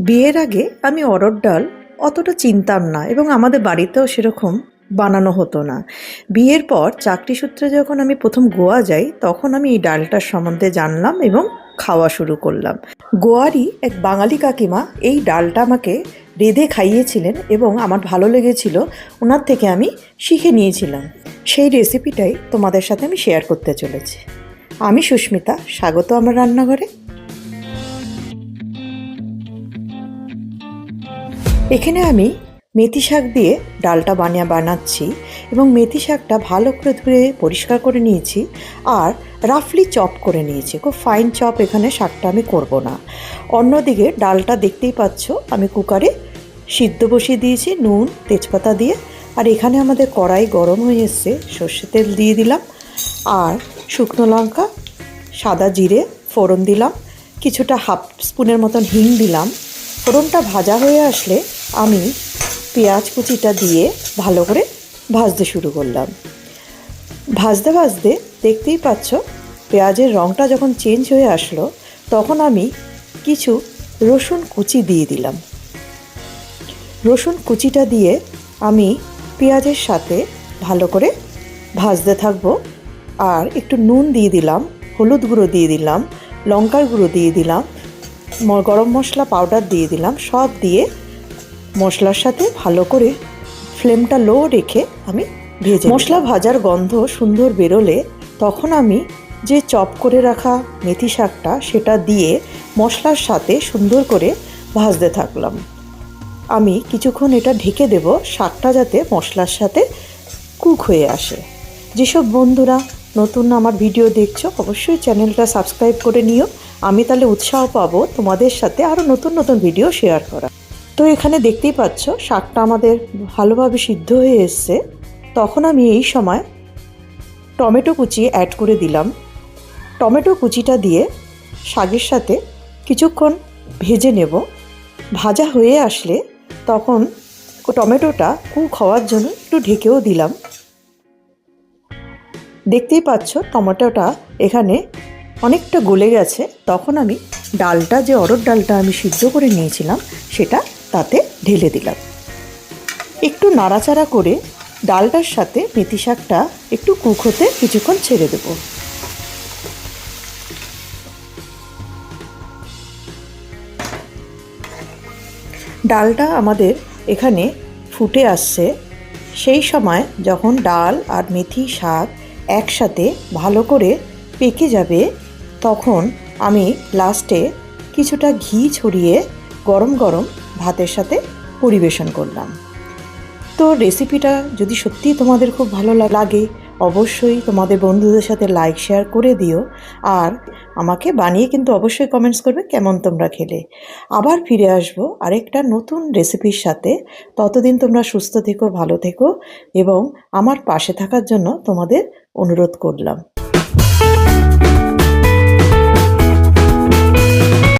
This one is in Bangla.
বিয়ের আগে আমি অরহর ডাল অতটা চিনতাম না এবং আমাদের বাড়িতেও সেরকম বানানো হতো না। বিয়ের পর চাকরি সূত্রে যখন আমি প্রথম গোয়া যাই তখন আমি এই ডালটার সম্বন্ধে জানলাম এবং খাওয়া শুরু করলাম। গোয়ারই এক বাঙালি কাকিমা এই ডালটা আমাকে রেঁধে খাইয়েছিলেন এবং আমার ভালো লেগেছিল, ওনার থেকে আমি শিখে নিয়েছিলাম। সেই রেসিপিটাই তোমাদের সাথে আমি শেয়ার করতে চলেছি। আমি সুস্মিতা, স্বাগত আমার রান্নাঘরে। এখানে আমি মেথি শাক দিয়ে ডালটা বানাচ্ছি এবং মেথি শাকটা ভালো করে ধুয়ে পরিষ্কার করে নিয়েছি আর রাফলি চপ করে নিয়েছি। খুব ফাইন চপ এখানে শাকটা আমি করব না। অন্যদিকে ডালটা দেখতেই পাচ্ছ আমি কুকারে সিদ্ধ বসিয়ে দিয়েছি নুন তেজপাতা দিয়ে। আর এখানে আমাদের কড়াই গরম হয়ে এসছে, সর্ষের তেল দিয়ে দিলাম আর শুকনো লঙ্কা সাদা জিরে ফোড়ন দিলাম, কিছুটা হাফ স্পুনের মতন হিং দিলাম। ফোড়নটা ভাজা হয়ে আসলে আমি পেঁয়াজ কুচিটা দিয়ে ভালো করে ভাজতে শুরু করলাম। ভাজতে ভাজতে দেখতেই পাচ্ছ পেঁয়াজের রঙটা যখন চেঞ্জ হয়ে আসলো তখন আমি কিছু রসুন কুচি দিয়ে দিলাম। রসুন কুচিটা দিয়ে আমি পেঁয়াজের সাথে ভালো করে ভাজতে থাকবো। আর একটু নুন দিয়ে দিলাম, হলুদ গুঁড়ো দিয়ে দিলাম, লঙ্কার গুঁড়ো দিয়ে দিলাম, গরম মশলা পাউডার দিয়ে দিলাম। সব দিয়ে মশলার সাথে ভালো করে ফ্লেমটা লো রেখে আমি ভেজে মশলা ভাজার গন্ধ সুন্দর বেরোলে তখন আমি যে চপ করে রাখা মেথি শাকটা সেটা দিয়ে মশলার সাথে সুন্দর করে ভাজতে থাকলাম। আমি কিছুক্ষণ এটা ঢেকে দেব শাকটা যাতে মশলার সাথে কুক হয়ে আসে। যেসব বন্ধুরা নতুন আমার ভিডিও দেখছো অবশ্যই চ্যানেলটা সাবস্ক্রাইব করে নিও, আমি তাহলে উৎসাহ পাবো তোমাদের সাথে আরও নতুন নতুন ভিডিও শেয়ার করা। তো এখানে দেখতেই পাচ্ছ শাকটা আমাদের ভালোভাবে সিদ্ধ হয়ে এসছে। তখন আমি এই সময় টমেটো কুচি অ্যাড করে দিলাম। টমেটো কুচিটা দিয়ে শাকের সাথে কিছুক্ষণ ভেজে নেব। ভাজা হয়ে আসলে তখন টমেটোটা কুক হওয়ার জন্য একটু ঢেকেও দিলাম। দেখতেই পাচ্ছ টমেটোটা এখানে অনেকটা গলে গেছে। তখন আমি ডালটা যে অরহর ডালটা আমি সিদ্ধ করে নিয়েছিলাম সেটা তাতে ঢেলে দিলাম। একটু নাড়াচাড়া করে ডালটার সাথে মেথি শাকটা একটু কুক হতে কিছুক্ষণ ছেড়ে দেব। ডালটা আমাদের এখানে ফুটে আসছে। সেই সময় যখন ডাল আর মেথি শাক একসাথে ভালো করে পেকে যাবে তখন আমি লাস্টে কিছুটা ঘি ছড়িয়ে গরম গরম ভাতের সাথে পরিবেশন করলাম। তো রেসিপিটা যদি সত্যিই তোমাদের খুব ভালো লাগে অবশ্যই তোমাদের বন্ধুদের সাথে লাইক শেয়ার করে দিও। আর আমাকে বানিয়ে কিন্তু অবশ্যই কমেন্টস করবে কেমন তোমরা খেলে। আবার ফিরে আসবো আরেকটা নতুন রেসিপির সাথে। ততদিন তোমরা সুস্থ থেকো, ভালো থেকো এবং আমার পাশে থাকার জন্য তোমাদের অনুরোধ করলাম।